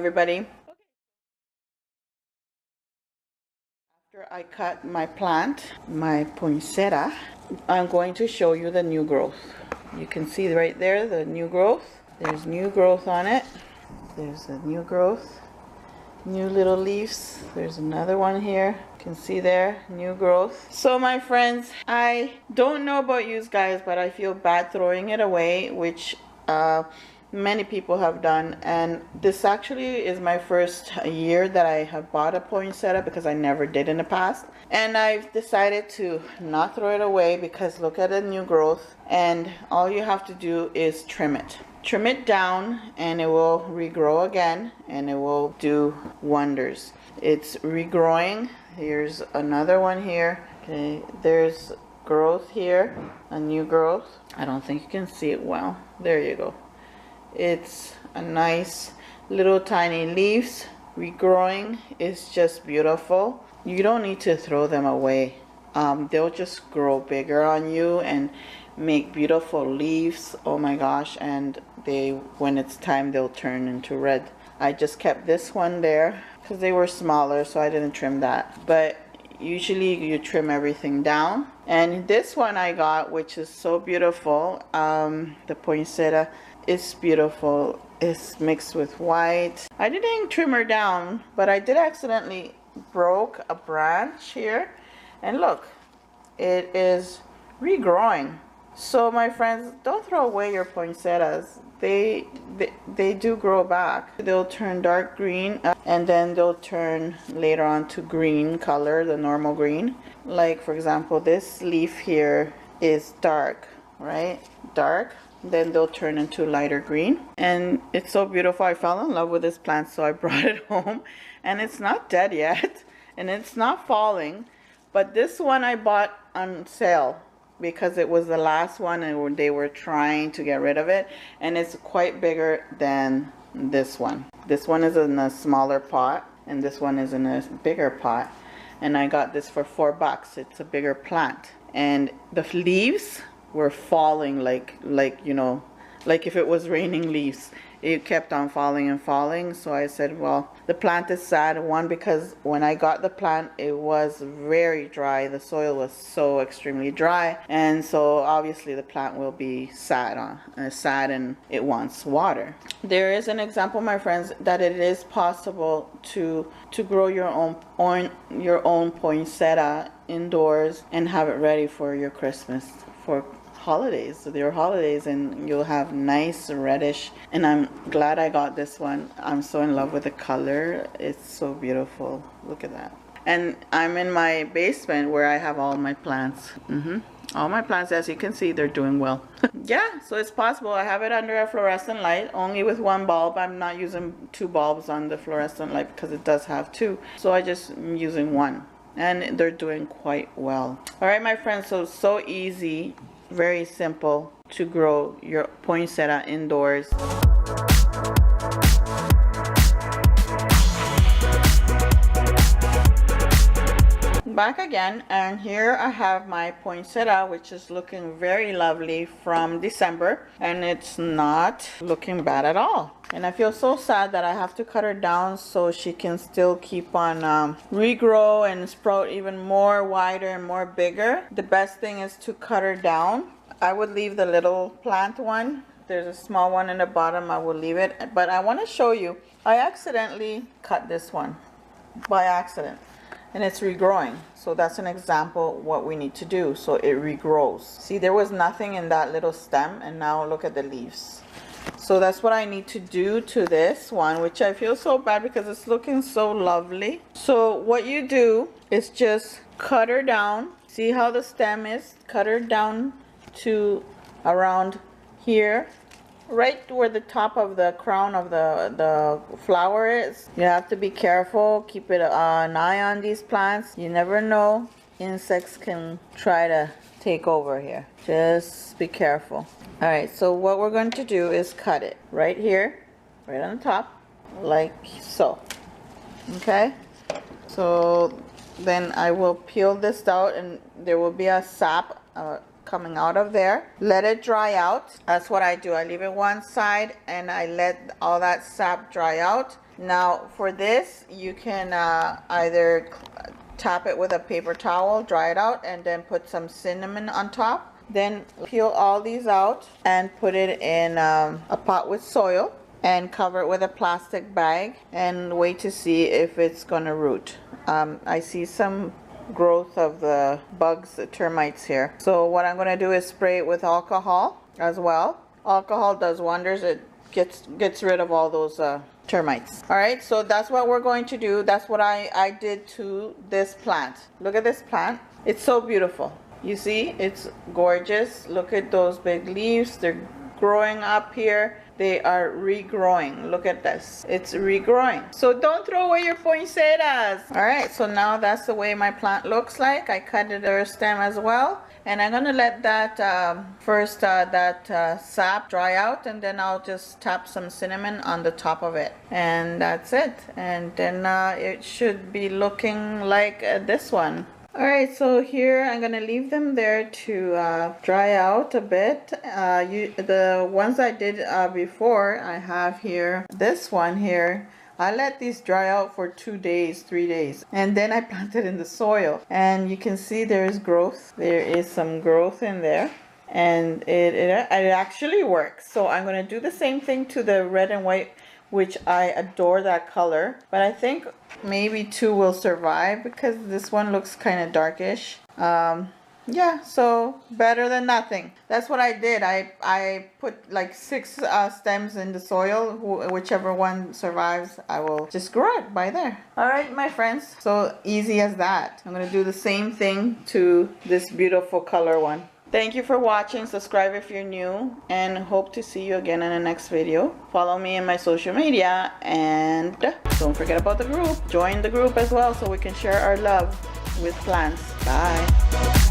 everybody. After I cut my plant, my poinsettia, I'm going to show you the new growth. You can see right there the new growth. There's new growth on it. There's a new growth. New little leaves. There's another one here. You can see there, new growth. So my friends, I don't know about you guys, but I feel bad throwing it away, which many people have done. And this actually is my first year that I have bought a poinsettia, because I never did in the past. And I've decided to not throw it away, because look at the new growth, and all you have to do is trim it. Trim it down and it will regrow again, and it will do wonders. It's regrowing. Here's another one here. Okay, there's growth here, a new growth. I don't think you can see it well. There you go. It's a nice little tiny leaves regrowing. It's just beautiful. You don't need to throw them away. They'll just grow bigger on you and make beautiful leaves. Oh my gosh. And when it's time, they'll turn into red. I just kept this one there because they were smaller, so I didn't trim that. But usually you trim everything down. And this one I got, which is so beautiful, the poinsettia, is beautiful. It's mixed with white. I didn't trim her down, but I did accidentally broke a branch here, and look, it is regrowing. So my friends, don't throw away your poinsettias. They do grow back. They'll turn dark green, and then they'll turn later on to green color, the normal green. Like for example, this leaf here is dark, right? Dark. Then they'll turn into lighter green, and it's so beautiful. I fell in love with this plant, so I brought it home, and it's not dead yet, and it's not falling. But this one I bought on sale because it was the last one, and they were trying to get rid of it, and it's quite bigger than this one. This one is in a smaller pot, and this one is in a bigger pot, and I got this for $4. It's a bigger plant, and the leaves were falling like you know, like if it was raining leaves. It kept on falling and falling. So I said, well, the plant is sad. One, because when I got the plant, it was very dry. The soil was so extremely dry, and so obviously the plant will be sad and it wants water. There is an example, my friends, that it is possible to grow your own poinsettia indoors and have it ready for your Christmas, for holidays, your holidays, and you'll have nice reddish. And I'm glad I got this one. I'm so in love with the color. It's so beautiful. Look at that. And I'm in my basement where I have all my plants. All my plants, as you can see, they're doing well. Yeah, so it's possible. I have it under a fluorescent light, only with one bulb. I'm not using two bulbs on the fluorescent light because it does have two, so I just am using one, and they're doing quite well. All right, my friends, so easy, very simple to grow your poinsettia indoors. Back again, and here I have my poinsettia, which is looking very lovely from December, and it's not looking bad at all. And I feel so sad that I have to cut her down so she can still keep on regrow and sprout even more wider and more bigger. The best thing is to cut her down. I would leave the little plant one. There's a small one in the bottom. I will leave it, but I want to show you, I accidentally cut this one by accident, and it's regrowing. So that's an example what we need to do so it regrows. See, there was nothing in that little stem, and now look at the leaves. So that's what I need to do to this one, which I feel so bad because it's looking so lovely. So what you do is just cut her down. See how the stem is? Cut her down to around here, right where the top of the crown of the flower is. You have to be careful. Keep an eye on these plants. You never know. Insects can try to take over here. Just be careful. All right, so what we're going to do is cut it right here, right on the top, like so. Okay, so then I will peel this out, and there will be a sap coming out of there. Let it dry out. That's what I do. I leave it one side and I let all that sap dry out, Now for this, you can either tap it with a paper towel, dry it out, and then put some cinnamon on top. Then peel all these out and put it in a pot with soil and cover it with a plastic bag and wait to see if it's gonna root. I see some growth of the bugs, the termites here. So what I'm gonna do is spray it with alcohol as well. Alcohol does wonders. It gets rid of all those termites. All right, so that's what we're going to do. That's what I did to this plant. Look at this plant. It's so beautiful. You see, it's gorgeous. Look at those big leaves. They're growing up here. They are regrowing. Look at this. It's regrowing. So don't throw away your poinsettias. All right, so now that's the way my plant looks like. I cut the stem as well. And I'm gonna let that sap dry out, and then I'll just tap some cinnamon on the top of it. And that's it. And then it should be looking like this one. Alright, so here I'm gonna leave them there to dry out a bit. The ones I did before, I have here, this one here, I let these dry out for 2 days, 3 days, and then I planted in the soil. And you can see there's growth. There is some growth in there, and it actually works. So I'm gonna do the same thing to the red and white, which I adore that color, but I think maybe 2 will survive because this one looks kind of darkish. Yeah, so better than nothing. That's what I did. I put like 6 stems in the soil. Whichever one survives, I will just grow it by there. All right, my friends, so easy as that. I'm gonna do the same thing to this beautiful color one. Thank you for watching. Subscribe if you're new, and hope to see you again in the next video. Follow me in my social media, and don't forget about the group. Join the group as well so we can share our love with plants. Bye.